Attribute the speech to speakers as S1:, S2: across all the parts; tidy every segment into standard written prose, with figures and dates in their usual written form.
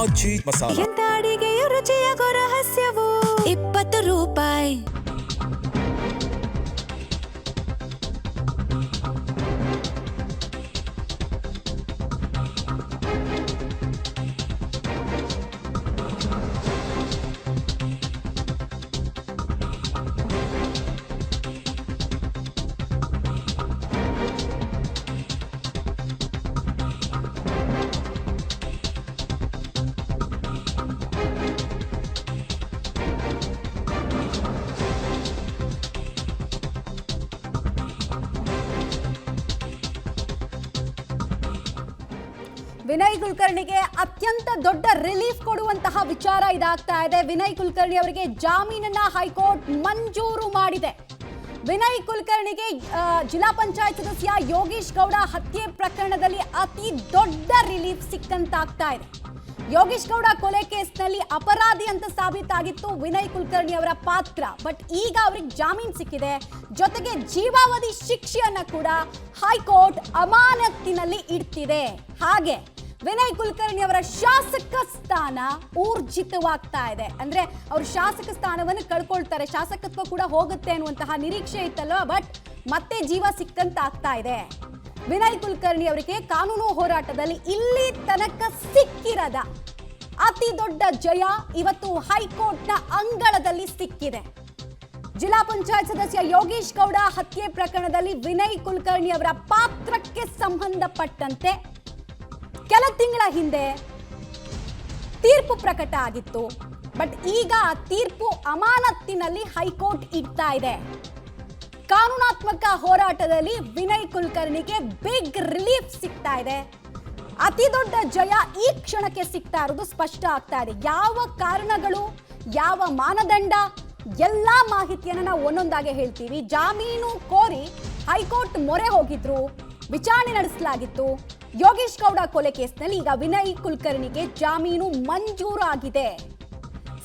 S1: ಅಜ್ಜಿ ಮಸಾಲ.
S2: ಎಂತ ಅಡಿಗೆಯ ರುಚಿಯ ರಹಸ್ಯವು 20 ರೂಪಾಯಿ.
S3: ವಿನಯ್ ಕುಲಕರ್ಣಿಗೆ ಅತ್ಯಂತ ದೊಡ್ಡ ರಿಲೀಫ್ ಕೊಡುವಂತಹ ವಿಚಾರ ಇದಾಗ್ತಾ ಇದೆ. ವಿನಯ್ ಕುಲಕರ್ಣಿ ಅವರಿಗೆ ಜಾಮೀನನ್ನ ಹೈಕೋರ್ಟ್ ಮಂಜೂರು ಮಾಡಿದೆ. ವಿನಯ್ ಕುಲಕರ್ಣಿಗೆ ಜಿಲ್ಲಾ ಪಂಚಾಯತ್ ಸದಸ್ಯ ಯೋಗೀಶ್ ಗೌಡ ಹತ್ಯೆ ಪ್ರಕರಣದಲ್ಲಿ ಅತಿ ದೊಡ್ಡ ರಿಲೀಫ್ ಸಿಕ್ಕಂತಾಗ್ತಾ ಇದೆ. ಯೋಗೀಶ್ ಗೌಡ ಕೊಲೆ ಕೇಸ್ನಲ್ಲಿ ಅಪರಾಧಿ ಅಂತ ಸಾಬೀತಾಗಿತ್ತು ವಿನಯ್ ಕುಲಕರ್ಣಿ ಅವರ ಪಾತ್ರ. ಬಟ್ ಈಗ ಅವರಿಗೆ ಜಾಮೀನು ಸಿಕ್ಕಿದೆ, ಜೊತೆಗೆ ಜೀವಾವಧಿ ಶಿಕ್ಷೆಯನ್ನ ಕೂಡ ಹೈಕೋರ್ಟ್ ಅಮಾನತಿನಲ್ಲಿ ಇಡ್ತಿದೆ. ಹಾಗೆ ವಿನಯ್ ಕುಲಕರ್ಣಿ ಅವರ ಶಾಸಕ ಸ್ಥಾನ ಊರ್ಜಿತವಾಗ್ತಾ ಇದೆ. ಅಂದ್ರೆ ಅವರು ಶಾಸಕ ಸ್ಥಾನವನ್ನು ಕಳ್ಕೊಳ್ತಾರೆ, ಶಾಸಕತ್ವ ಕೂಡ ಹೋಗುತ್ತೆ ಅನ್ನುವಂತಹ ನಿರೀಕ್ಷೆ ಇತ್ತಲ್ವ. ಬಟ್ ಮತ್ತೆ ಜೀವ ಸಿಕ್ಕಂತ ಆಗ್ತಾ ಇದೆ. ವಿನಯ್ ಕುಲಕರ್ಣಿ ಅವರಿಗೆ ಕಾನೂನು ಹೋರಾಟದಲ್ಲಿ ಇಲ್ಲಿ ತನಕ ಸಿಕ್ಕಿರದ ಅತಿ ದೊಡ್ಡ ಜಯ ಇವತ್ತು ಹೈಕೋರ್ಟ್ನ ಅಂಗಳದಲ್ಲಿ ಸಿಕ್ಕಿದೆ. ಜಿಲ್ಲಾ ಪಂಚಾಯತ್ ಸದಸ್ಯ ಯೋಗೀಶ್ ಗೌಡ ಹತ್ಯೆ ಪ್ರಕರಣದಲ್ಲಿ ವಿನಯ್ ಕುಲಕರ್ಣಿ ಅವರ ಪಾತ್ರಕ್ಕೆ ಸಂಬಂಧಪಟ್ಟಂತೆ ಕೆಲ ತಿಂಗಳ ಹಿಂದೆ ತೀರ್ಪು ಪ್ರಕಟ ಆಗಿತ್ತು. ಬಟ್ ಈಗ ಆ ತೀರ್ಪು ಅಮಾನತ್ತಿನಲ್ಲಿ ಹೈಕೋರ್ಟ್ ಇಡ್ತಾ ಇದೆ. ಕಾನೂನಾತ್ಮಕ ಹೋರಾಟದಲ್ಲಿ ವಿನಯ್ ಕುಲಕರ್ಣಿಗೆ ಬಿಗ್ ರಿಲೀಫ್ ಸಿಗ್ತಾ ಇದೆ. ಅತಿ ದೊಡ್ಡ ಜಯ ಈ ಕ್ಷಣಕ್ಕೆ ಸಿಗ್ತಾ ಇರೋದು ಸ್ಪಷ್ಟ ಆಗ್ತಾ ಇದೆ. ಯಾವ ಕಾರಣಗಳು, ಯಾವ ಮಾನದಂಡ, ಎಲ್ಲಾ ಮಾಹಿತಿಯನ್ನು ನಾವು ಒಂದೊಂದಾಗೆ ಹೇಳ್ತೀವಿ. ಜಾಮೀನು ಕೋರಿ ಹೈಕೋರ್ಟ್ ಮೊರೆ ಹೋಗಿದ್ರು, ವಿಚಾರಣೆ ನಡೆಸಲಾಗಿತ್ತು. ಯೋಗೀಶ್ ಗೌಡ ಕೊಲೆ ಕೇಸ್ನಲ್ಲಿ ಈಗ ವಿನಯ್ ಕುಲಕರ್ಣಿಗೆ ಜಾಮೀನು ಮಂಜೂರು ಆಗಿದೆ.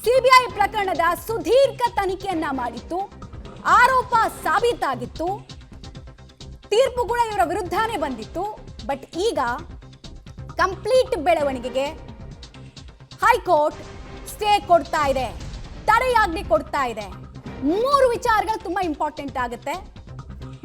S3: ಸಿಬಿಐ ಪ್ರಕರಣದ ಸುದೀರ್ಘ ತನಿಖೆಯನ್ನ ಮಾಡಿತ್ತು, ಆರೋಪ ಸಾಬೀತಾಗಿತ್ತು, ತೀರ್ಪು ಕೂಡ ಇವರ ವಿರುದ್ಧನೇ ಬಂದಿತ್ತು. ಬಟ್ ಈಗ ಕಂಪ್ಲೀಟ್ ಬೆಳವಣಿಗೆಗೆ ಹೈಕೋರ್ಟ್ ಸ್ಟೇ ಕೊಡ್ತಾ ಇದೆ, ತಡೆಯಾಜ್ಞೆ ಕೊಡ್ತಾ ಇದೆ. 3 ವಿಚಾರಗಳು ತುಂಬಾ ಇಂಪಾರ್ಟೆಂಟ್ ಆಗುತ್ತೆ.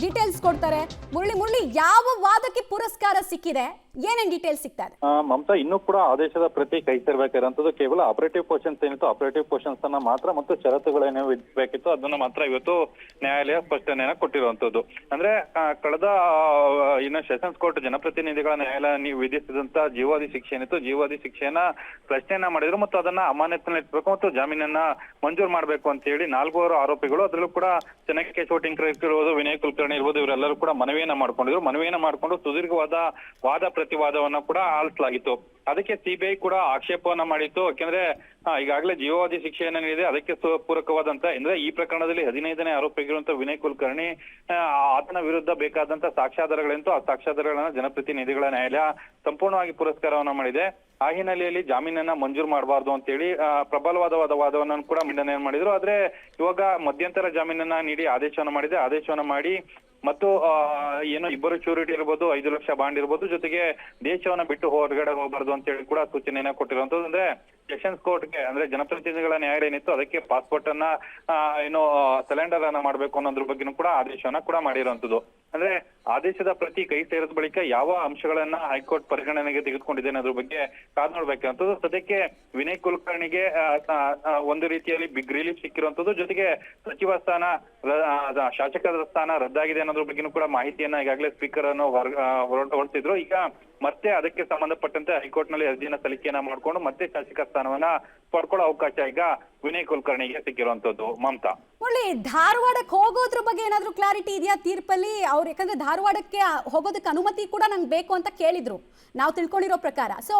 S3: ಡೀಟೇಲ್ಸ್ ಕೊಡ್ತಾರೆ ಮುರಳಿ. ಯಾವ ವಾದಕ್ಕೆ ಪುರಸ್ಕಾರ ಸಿಕ್ಕಿದೆ, ಏನೇನ್ ಡೀಟೇಲ್ಸ್ ಸಿಗ್ತಾ ಇದೆ?
S4: ಮಮತಾ, ಇನ್ನೂ ಕೂಡ ಆದೇಶದ ಪ್ರತಿ ಕೈ ಸೇರ್ಬೇಕಾಗಿರುವಂತದ್ದು ಕೇವಲ ಆಪರೇಟಿವ್ ಪೋರ್ಷನ್ಸ್ ಏನಿತ್ತು, ಆಪರೇಟಿವ್ ಪೋರ್ಷನ್ಸ್ ಅನ್ನ ಮಾತ್ರ ಮತ್ತು ಷರತ್ತುಗಳೇನೇ ವಿಧಿಸಬೇಕಿತ್ತು ಅದನ್ನ ಮಾತ್ರ ಇವತ್ತು ನ್ಯಾಯಾಲಯ ಸ್ಪಷ್ಟನೆಯನ್ನ ಕೊಟ್ಟಿರುವಂತದ್ದು. ಅಂದ್ರೆ ಕಳೆದ ಇನ್ನು ಸೆಷನ್ಸ್ ಕೋರ್ಟ್ ಜನಪ್ರತಿನಿಧಿಗಳ ನ್ಯಾಯಾಲಯ ವಿಧಿಸಿದಂತ ಜೀವಾವಧಿ ಶಿಕ್ಷೆ ಏನಿತ್ತು, ಜೀವಾವಧಿ ಶಿಕ್ಷೆಯನ್ನ ಪ್ರಶ್ನೆಯನ್ನ ಮಾಡಿದ್ರು ಮತ್ತು ಅದನ್ನ ಅಮಾನತಿನಲ್ಲಿ ಇಟ್ಬೇಕು ಮತ್ತು ಜಾಮೀನನ್ನ ಮಂಜೂರು ಮಾಡಬೇಕು ಅಂತ ಹೇಳಿ 4 ಆರೋಪಿಗಳು, ಅದರಲ್ಲೂ ಕೂಡ ಚೆನ್ನಕೇಶವ ಟಿಂಕರ್ ವಿನಯ್ ಕುಲಕರ್ಣಿ ಇರ್ಬೋದು, ಇವರೆಲ್ಲರೂ ಕೂಡ ಮನವಿಯನ್ನ ಮಾಡ್ಕೊಂಡಿದ್ರು. ಮನವಿಯನ್ನ ಮಾಡ್ಕೊಂಡು ಸುದೀರ್ಘವಾದ ವಾದ ಪ್ರತಿವಾದವನ್ನ ಕೂಡ ಆಲಿಸಲಾಗಿತ್ತು. ಅದಕ್ಕೆ ಸಿಬಿಐ ಕೂಡ ಆಕ್ಷೇಪವನ್ನ ಮಾಡಿತ್ತು. ಯಾಕೆಂದ್ರೆ ಈಗಾಗಲೇ ಜೀವಾವಧಿ ಶಿಕ್ಷೆಯನ್ನ ನೀಡಿದೆ. ಅದಕ್ಕೆ ಪೂರಕವಾದಂತ ಅಂದ್ರೆ ಈ ಪ್ರಕರಣದಲ್ಲಿ 15ನೇ ಆರೋಪಿಗಿರುವಂತ ವಿನಯ್ ಕುಲಕರ್ಣಿ ಆತನ ವಿರುದ್ಧ ಬೇಕಾದಂತ ಸಾಕ್ಷ್ಯಾಧಾರಗಳಂತೂ ಆ ಸಾಕ್ಷ್ಯಾಧಾರಗಳನ್ನ ಜನಪ್ರತಿನಿಧಿಗಳ ನ್ಯಾಯಾಲಯ ಸಂಪೂರ್ಣವಾಗಿ ಪುರಸ್ಕಾರವನ್ನ ಮಾಡಿದೆ. ಆ ಹಿನ್ನೆಲೆಯಲ್ಲಿ ಜಾಮೀನನ್ನ ಮಂಜೂರು ಮಾಡಬಾರ್ದು ಅಂತ ಹೇಳಿ ಪ್ರಬಲವಾದ ವಾದವನ್ನ ಕೂಡ ಮಂಡನೆ ಮಾಡಿದ್ರು. ಆದ್ರೆ ಇವಾಗ ಮಧ್ಯಂತರ ಜಾಮೀನನ್ನ ನೀಡಿ ಆದೇಶವನ್ನ ಮಾಡಿದೆ. ಆದೇಶವನ್ನ ಮಾಡಿ ಮತ್ತು ಏನೋ 2 ಶ್ಯೂರಿಟಿ ಇರ್ಬೋದು, 5 ಲಕ್ಷ ಬಾಂಡ್ ಇರ್ಬೋದು, ಜೊತೆಗೆ ದೇಶವನ್ನ ಬಿಟ್ಟು ಹೊರಗಡೆ ಹೋಗಬಾರ್ದು ಅಂತ ಹೇಳಿ ಕೂಡ ಸೂಚನೆಯನ್ನ ಕೊಟ್ಟಿರುವಂತದ್ದು. ಅಂದ್ರೆ ಸೆಷನ್ಸ್ ಕೋರ್ಟ್ಗೆ ಅಂದ್ರೆ ಜನಪ್ರತಿನಿಧಿಗಳ ನ್ಯಾಯಾಲಯ ಏನಿತ್ತು ಅದಕ್ಕೆ ಪಾಸ್ಪೋರ್ಟ್ ಅನ್ನ ಏನೋ ಸಿಲಿಂಡರ್ ಅನ್ನ ಮಾಡ್ಬೇಕು ಅನ್ನೋದ್ರ ಬಗ್ಗೆನೂ ಕೂಡ ಆದೇಶವನ್ನ ಕೂಡ ಮಾಡಿರುವಂತದ್ದು. ಅಂದ್ರೆ ಆದೇಶದ ಪ್ರತಿ ಕೈ ಸೇರಿದ ಬಳಿಕ ಯಾವ ಅಂಶಗಳನ್ನ ಹೈಕೋರ್ಟ್ ಪರಿಗಣನೆಗೆ ತೆಗೆದುಕೊಂಡಿದೆ ಅನ್ನೋದ್ರ ಬಗ್ಗೆ ಕಾದ್ ನೋಡ್ಬೇಕಂತದ್ದು. ಸದ್ಯಕ್ಕೆ ವಿನಯ್ ಕುಲಕರ್ಣಿಗೆ ಒಂದು ರೀತಿಯಲ್ಲಿ ಬಿಗ್ ರಿಲೀಫ್ ಸಿಕ್ಕಿರುವಂತದ್ದು, ಜೊತೆಗೆ ಸಚಿವ ಸ್ಥಾನ, ಶಾಸಕರ ಸ್ಥಾನ ರದ್ದಾಗಿದೆ ಅನ್ನೋದ್ರ ಬಗ್ಗೆನೂ ಕೂಡ ಮಾಹಿತಿಯನ್ನ ಈಗಾಗಲೇ ಸ್ಪೀಕರ್ ಅನ್ನು ಹೊರಟಿದ್ರು. ಈಗ ಮತ್ತೆ ಅದಕ್ಕೆ ಸಂಬಂಧಪಟ್ಟಂತೆ ಹೈಕೋರ್ಟ್ ನಲ್ಲಿ ಅರ್ಜಿಯನ್ನ ಸಲ್ಲಿಕೆಯನ್ನ ಮಾಡ್ಕೊಂಡು ಮತ್ತೆ ಶಾಸಕ ಸ್ಥಾನವನ್ನ ಪಡ್ಕೊಳ್ಳೋ ಅವಕಾಶ ಈಗ ವಿನಯ್ ಕುಲಕರ್ಣಿಗೆ ಸಿಕ್ಕಿರುವಂತದ್ದು. ಮಮತಾ,
S3: ಧಾರವಾಡಕ್ಕೆ ಹೋಗೋದ್ರ ಬಗ್ಗೆ ಏನಾದ್ರು ಕ್ಲಾರಿಟಿ ಇದೆಯಾ ತೀರ್ಪಲ್ಲಿ? ಅವ್ರು ಯಾಕಂದ್ರೆ ಧಾರವಾಡಕ್ಕೆ ಹೋಗೋದಕ್ಕೆ ಅನುಮತಿ ಕೂಡ ನಂಗೆ ಬೇಕು ಅಂತ ಕೇಳಿದ್ರು ನಾವು ತಿಳ್ಕೊಂಡಿರೋ ಪ್ರಕಾರ. ಸೊ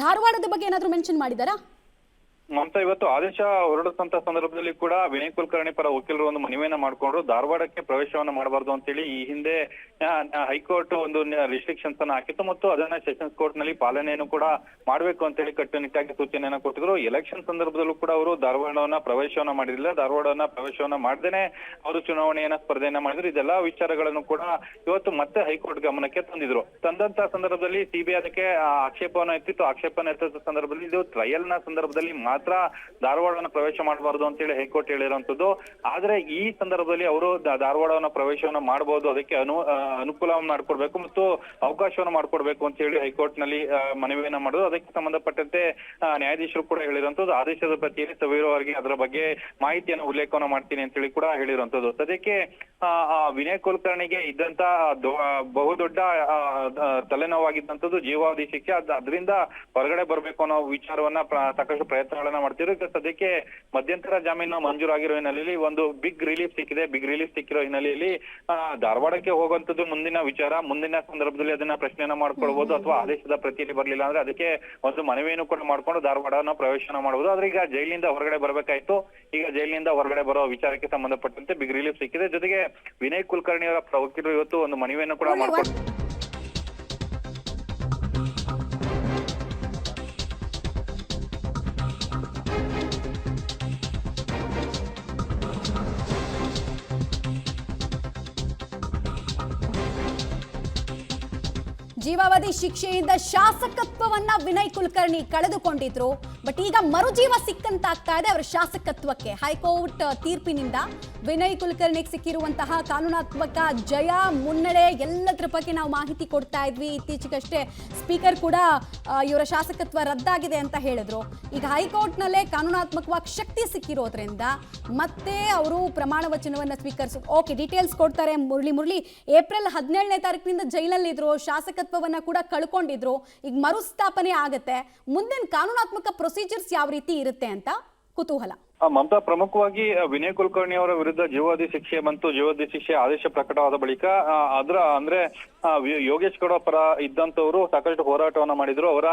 S3: ಧಾರವಾಡದ ಬಗ್ಗೆ ಏನಾದ್ರು ಮೆನ್ಷನ್ ಮಾಡಿದಾರಾ?
S4: ಮಮತಾ, ಇವತ್ತು ಆದೇಶ ಹೊರಡಿಸಂತ ಸಂದರ್ಭದಲ್ಲಿ ಕೂಡ ವಿನಯ್ ಕುಲಕರ್ಣಿ ಪರ ವಕೀಲರು ಒಂದು ಮನವಿಯನ್ನ ಮಾಡ್ಕೊಂಡ್ರು. ಧಾರವಾಡಕ್ಕೆ ಪ್ರವೇಶವನ್ನ ಮಾಡಬಾರ್ದು ಅಂತೇಳಿ ಈ ಹಿಂದೆ ಹೈಕೋರ್ಟ್ ಒಂದು ರಿಸ್ಟ್ರಿಕ್ಷನ್ಸ್ ಅನ್ನ ಹಾಕಿತ್ತು ಮತ್ತು ಅದನ್ನ ಸೆಷನ್ಸ್ ಕೋರ್ಟ್ ನಲ್ಲಿ ಪಾಲನೆಯನ್ನು ಕೂಡ ಮಾಡಬೇಕು ಅಂತೇಳಿ ಕಟ್ಟುನಿಟ್ಟಾಗಿ ಸೂಚನೆಯನ್ನ ಕೊಟ್ಟಿದ್ರು. ಎಲೆಕ್ಷನ್ ಸಂದರ್ಭದಲ್ಲೂ ಕೂಡ ಅವರು ಧಾರವಾಡವನ್ನ ಪ್ರವೇಶವನ್ನ ಮಾಡಿರಲಿಲ್ಲ. ಧಾರವಾಡವನ್ನ ಪ್ರವೇಶವನ್ನ ಮಾಡದೇನೆ ಅವರು ಚುನಾವಣೆಯನ್ನ ಸ್ಪರ್ಧೆಯನ್ನ ಮಾಡಿದ್ರು. ಇದೆಲ್ಲಾ ವಿಚಾರಗಳನ್ನು ಕೂಡ ಇವತ್ತು ಮತ್ತೆ ಹೈಕೋರ್ಟ್ ಗಮನಕ್ಕೆ ತಂದಿದ್ರು. ತಂದಂತ ಸಂದರ್ಭದಲ್ಲಿ ಸಿಬಿಐ ಅದಕ್ಕೆ ಆಕ್ಷೇಪವನ್ನು ಎತ್ತಿತ್ತು. ಆಕ್ಷೇಪನ ಎತ್ತಿದ ಸಂದರ್ಭದಲ್ಲಿ ಇದು ಟ್ರಯಲ್ ನ ಸಂದರ್ಭದಲ್ಲಿ ಮಾತ್ರ ಧಾರವಾಡವನ್ನ ಪ್ರವೇಶ ಮಾಡಬಾರದು ಅಂತೇಳಿ ಹೈಕೋರ್ಟ್ ಹೇಳಿರುವಂತದ್ದು. ಆದ್ರೆ ಈ ಸಂದರ್ಭದಲ್ಲಿ ಅವರು ಧಾರವಾಡವನ್ನ ಪ್ರವೇಶವನ್ನ ಮಾಡಬಹುದು, ಅದಕ್ಕೆ ಅನುಕೂಲವನ್ನು ಮಾಡ್ಕೊಡ್ಬೇಕು ಮತ್ತು ಅವಕಾಶವನ್ನು ಮಾಡ್ಕೊಡ್ಬೇಕು ಅಂತ ಹೇಳಿ ಹೈಕೋರ್ಟ್ ನಲ್ಲಿ ಮನವಿಯನ್ನ ಮಾಡೋದು. ಅದಕ್ಕೆ ಸಂಬಂಧಪಟ್ಟಂತೆ ನ್ಯಾಯಾಧೀಶರು ಕೂಡ ಹೇಳಿರುವಂತದ್ದು. ಆದೇಶದ ಪ್ರತಿಯಲ್ಲಿ ಸವಿವರವಾಗಿ ಅದರ ಬಗ್ಗೆ ಮಾಹಿತಿಯನ್ನು ಉಲ್ಲೇಖವನ್ನು ಮಾಡ್ತೀನಿ ಅಂತ ಹೇಳಿ ಕೂಡ ಹೇಳಿರುವಂತದ್ದು. ಸದ್ಯಕ್ಕೆ ವಿನಯ್ ಕುಲಕರ್ಣಿಗೆ ಇದ್ದಂತ ಬಹುದೊಡ್ಡ ತಲೆನೋವಾಗಿದ್ದಂಥದ್ದು ಜೀವಾವಧಿ ಶಿಕ್ಷೆ. ಅದರಿಂದ ಹೊರಗಡೆ ಬರ್ಬೇಕು ಅನ್ನೋ ವಿಚಾರವನ್ನ ಸಾಕಷ್ಟು ಪ್ರಯತ್ನಗಳನ್ನ ಮಾಡ್ತಿದ್ರು. ಈಗ ಸದ್ಯಕ್ಕೆ ಮಧ್ಯಂತರ ಜಾಮೀನು ಮಂಜೂರಾಗಿರೋ ಹಿನ್ನೆಲೆಯಲ್ಲಿ ಒಂದು ಬಿಗ್ ರಿಲೀಫ್ ಸಿಕ್ಕಿದೆ. ಬಿಗ್ ರಿಲೀಫ್ ಸಿಕ್ಕಿರೋ ಹಿನ್ನೆಲೆಯಲ್ಲಿ ಧಾರವಾಡಕ್ಕೆ ಹೋಗುವಂತದ್ದು ಮುಂದಿನ ವಿಚಾರ. ಮುಂದಿನ ಸಂದರ್ಭದಲ್ಲಿ ಅದನ್ನ ಪ್ರಶ್ನೆಯನ್ನ ಮಾಡ್ಕೊಳ್ಬಹುದು ಅಥವಾ ಆದೇಶದ ಪ್ರತಿಯಲ್ಲಿ ಬರ್ಲಿಲ್ಲ ಅಂದ್ರೆ ಅದಕ್ಕೆ ಒಂದು ಮನವಿಯನ್ನು ಕೂಡ ಮಾಡ್ಕೊಂಡು ಧಾರವಾಡನ ಪ್ರವೇಶನ ಮಾಡಬಹುದು. ಆದ್ರೆ ಈಗ ಜೈಲಿನಿಂದ ಹೊರಗಡೆ ಬರ್ಬೇಕಾಯ್ತು. ಈಗ ಜೈಲಿನಿಂದ ಹೊರಗಡೆ ಬರೋ ವಿಚಾರಕ್ಕೆ ಸಂಬಂಧಪಟ್ಟಂತೆ ಬಿಗ್ ರಿಲೀಫ್ ಸಿಕ್ಕಿದೆ. ಜೊತೆಗೆ ವಿನಯ್ ಕುಲಕರ್ಣಿ ಅವರ ವಕೀಲರು ಇವತ್ತು ಒಂದು ಮನವಿಯನ್ನು ಕೂಡ ಮಾಡ್ಕೊಂಡು
S3: ಜೀವಾವಧಿ ಶಿಕ್ಷೆಯಿಂದ ಶಾಸಕತ್ವವನ್ನ ವಿನಯ್ ಕುಲಕರ್ಣಿ ಕಳೆದುಕೊಂಡಿದ್ರು. ಬಟ್ ಈಗ ಮರುಜೀವ ಸಿಕ್ಕಂತಾಗ್ತಾ ಇದೆ ಅವರ ಶಾಸಕತ್ವಕ್ಕೆ. ಹೈಕೋರ್ಟ್ ತೀರ್ಪಿನಿಂದ ವಿನಯ್ ಕುಲಕರ್ಣಿಗೆ ಸಿಕ್ಕಿರುವಂತಹ ಕಾನೂನಾತ್ಮಕ ಜಯ, ಮುನ್ನಡೆ ಎಲ್ಲದರ ಬಗ್ಗೆ ನಾವು ಮಾಹಿತಿ ಕೊಡ್ತಾ ಇದ್ವಿ. ಇತ್ತೀಚೆಗಷ್ಟೇ ಸ್ಪೀಕರ್ ಕೂಡ ಇವರ ಶಾಸಕತ್ವ ರದ್ದಾಗಿದೆ ಅಂತ ಹೇಳಿದ್ರು. ಈಗ ಹೈಕೋರ್ಟ್ನಲ್ಲೇ ಕಾನೂನಾತ್ಮಕವಾಗಿ ಶಕ್ತಿ ಸಿಕ್ಕಿರೋದ್ರಿಂದ ಮತ್ತೆ ಅವರು ಪ್ರಮಾಣ ವಚನವನ್ನ ಸ್ವೀಕರಿಸೋದು. ಓಕೆ, ಡೀಟೇಲ್ಸ್ ಕೊಡ್ತಾರೆ ಮುರಳಿ. ಏಪ್ರಿಲ್ 17ನೇ ತಾರೀಕಿನಿಂದ ಜೈಲಲ್ಲಿದ್ರು, ಶಾಸಕತ್ವವನ್ನ ಕೂಡ ಕಳ್ಕೊಂಡಿದ್ರು. ಈಗ ಮರುಸ್ಥಾಪನೆ ಆಗತ್ತೆ. ಮುಂದಿನ ಕಾನೂನಾತ್ಮಕ ಪ್ರೊಸೀಜರ್ಸ್ ಯಾವ ರೀತಿ ಇರುತ್ತೆ ಅಂತ ಕುತೂಹಲ.
S4: ಮಮತಾ, ಪ್ರಮುಖವಾಗಿ ವಿನಯ್ ಕುಲಕರ್ಣಿ ಅವರ ವಿರುದ್ಧ ಜೀವಾವಧಿ ಶಿಕ್ಷೆ ಬಂತು. ಜೀವಾವಧಿ ಶಿಕ್ಷೆ ಆದೇಶ ಪ್ರಕಟವಾದ ಬಳಿಕ ಯೋಗೇಶ್ ಗೌಡ ಪರ ಇದ್ದಂತವರು ಸಾಕಷ್ಟು ಹೋರಾಟವನ್ನ ಮಾಡಿದ್ರು. ಅವರ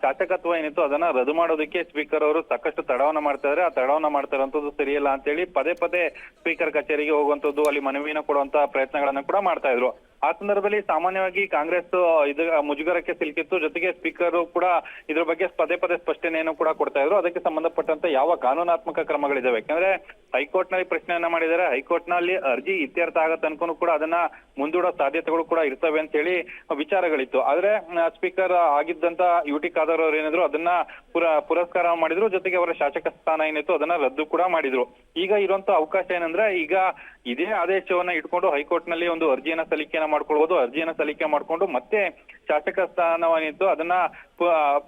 S4: ಶಾಸಕತ್ವ ಏನಿತ್ತು ಅದನ್ನ ರದ್ದು ಮಾಡೋದಕ್ಕೆ ಸ್ಪೀಕರ್ ಅವರು ಸಾಕಷ್ಟು ತಡವನ್ನ ಮಾಡ್ತಾ ಇದ್ದಾರೆ. ಆ ತಡವನ್ನ ಮಾಡ್ತಾ ಇರುವಂತದ್ದು ಸರಿಯಲ್ಲ ಅಂತ ಹೇಳಿ ಪದೇ ಪದೇ ಸ್ಪೀಕರ್ ಕಚೇರಿಗೆ ಹೋಗುವಂತದ್ದು, ಅಲ್ಲಿ ಮನವಿನ ಕೊಡುವಂತ ಪ್ರಯತ್ನಗಳನ್ನ ಕೂಡ ಮಾಡ್ತಾ ಇದ್ರು. ಆ ಸಂದರ್ಭದಲ್ಲಿ ಸಾಮಾನ್ಯವಾಗಿ ಕಾಂಗ್ರೆಸ್ ಮುಜುಗರಕ್ಕೆ ಸಿಲುಕಿತ್ತು. ಜೊತೆಗೆ ಸ್ಪೀಕರ್ ಕೂಡ ಇದ್ರ ಬಗ್ಗೆ ಪದೇ ಪದೇ ಸ್ಪಷ್ಟನೆಯನ್ನು ಕೂಡ ಕೊಡ್ತಾ ಇದ್ರು. ಅದಕ್ಕೆ ಸಂಬಂಧಪಟ್ಟಂತೆ ಯಾವ ಕಾನೂನಾತ್ಮಕ ಕ್ರಮಗಳಿದಾವೆ, ಯಾಕಂದ್ರೆ ಹೈಕೋರ್ಟ್ ನಲ್ಲಿ ಪ್ರಶ್ನೆಯನ್ನ ಮಾಡಿದ್ದಾರೆ. ಹೈಕೋರ್ಟ್ ನಲ್ಲಿ ಅರ್ಜಿ ಇತ್ಯರ್ಥ ಆಗೋ ತನಕ ಕೂಡ ಅದನ್ನ ಮುಂದೂಡೋ ಸಾಧ್ಯತೆಗಳು ಕೂಡ ಇರ್ತವೆ ಅಂತ ಹೇಳಿ ವಿಚಾರಗಳಿತ್ತು. ಆದ್ರೆ ಸ್ಪೀಕರ್ ಆಗಿದ್ದಂತ ಯುಟಿ ಖಾದರ್ ಅವರು ಏನಿದ್ರು ಅದನ್ನ ಪುರಸ್ಕಾರ ಮಾಡಿದ್ರು. ಜೊತೆಗೆ ಅವರ ಶಾಸಕ ಸ್ಥಾನ ಏನಿತ್ತು ಅದನ್ನ ರದ್ದು ಕೂಡ ಮಾಡಿದ್ರು. ಈಗ ಇರುವಂತ ಅವಕಾಶ ಏನಂದ್ರೆ ಈಗ ಇದೇ ಆದೇಶವನ್ನ ಇಟ್ಕೊಂಡು ಹೈಕೋರ್ಟ್ ನಲ್ಲಿ ಒಂದು ಅರ್ಜಿಯನ್ನ ಸಲ್ಲಿಕೆಯನ್ನ ಮಾಡ್ಕೊಳ್ಬಹುದು. ಅರ್ಜಿಯನ್ನ ಸಲ್ಲಿಕೆ ಮಾಡ್ಕೊಂಡು ಮತ್ತೆ ಶಾಸಕ ಸ್ಥಾನವನ್ನಿತ್ತು ಅದನ್ನ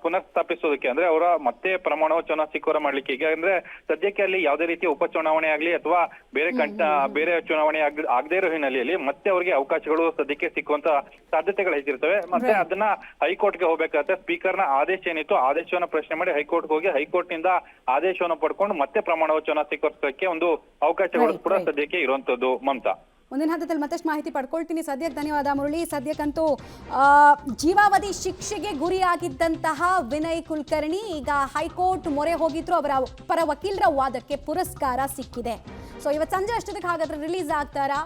S4: ಪುನಃ ಸ್ಥಾಪಿಸೋದಕ್ಕೆ, ಅಂದ್ರೆ ಅವರ ಮತ್ತೆ ಪ್ರಮಾಣ ವಚನ ಸ್ವೀಕಾರ ಮಾಡ್ಲಿಕ್ಕೆ. ಈಗ ಅಂದ್ರೆ ಸದ್ಯಕ್ಕೆ ಅಲ್ಲಿ ಯಾವುದೇ ರೀತಿಯ ಉಪಚುನಾವಣೆ ಆಗ್ಲಿ ಅಥವಾ ಬೇರೆ ಚುನಾವಣೆ ಆಗದೇ ಇರೋ ಹಿನ್ನೆಲೆಯಲ್ಲಿ ಮತ್ತೆ ಅವರಿಗೆ ಅವಕಾಶಗಳು ಸದ್ಯಕ್ಕೆ ಸಿಕ್ಕುವಂತ ಸಾಧ್ಯತೆಗಳು ಹೆಚ್ಚಿರ್ತವೆ. ಮತ್ತೆ ಅದನ್ನ ಹೈಕೋರ್ಟ್ಗೆ ಹೋಗ್ಬೇಕಾಗತ್ತೆ. ಸ್ಪೀಕರ್ನ ಆದೇಶ ಏನಿತ್ತು ಆದೇಶವನ್ನ ಪ್ರಶ್ನೆ ಮಾಡಿ ಹೈಕೋರ್ಟ್ಗೆ ಹೋಗಿ ಹೈಕೋರ್ಟ್ ನಿಂದ ಆದೇಶವನ್ನು ಪಡ್ಕೊಂಡು ಮತ್ತೆ ಪ್ರಮಾಣ ವಚನ ಸ್ವೀಕರಿಸೋದಕ್ಕೆ ಒಂದು ಅವಕಾಶಗಳು ಕೂಡ ಸದ್ಯಕ್ಕೆ ಇರುವಂತದ್ದು. ಮಮತಾ,
S3: ಮುಂದಿನ ಹಂತದಲ್ಲಿ ಮತ್ತಷ್ಟು ಮಾಹಿತಿ ಪಡ್ಕೊಳ್ತೀನಿ. ಸದ್ಯಕ್ಕೆ ಧನ್ಯವಾದ ಮುರಳಿ. ಸದ್ಯಕ್ಕಂತೂ ಜೀವಾವಧಿ ಶಿಕ್ಷೆಗೆ ಗುರಿಯಾಗಿದ್ದಂತಹ ವಿನಯ್ ಕುಲಕರ್ಣಿ ಈಗ ಹೈಕೋರ್ಟ್ ಮೊರೆ ಹೋಗಿದ್ರು. ಅವರ ಪರ ವಕೀಲರ ವಾದಕ್ಕೆ ಪುರಸ್ಕಾರ ಸಿಕ್ಕಿದೆ. ಸೊ ಇವತ್ತು ಸಂಜೆ ಅಷ್ಟೊತ್ತಿಗೆ ಹಾಗಾದ್ರೆ ರಿಲೀಸ್ ಆಗ್ತಾರಾ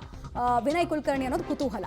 S3: ವಿನಯ್ ಕುಲಕರ್ಣಿ ಅನ್ನೋದು ಕುತೂಹಲ.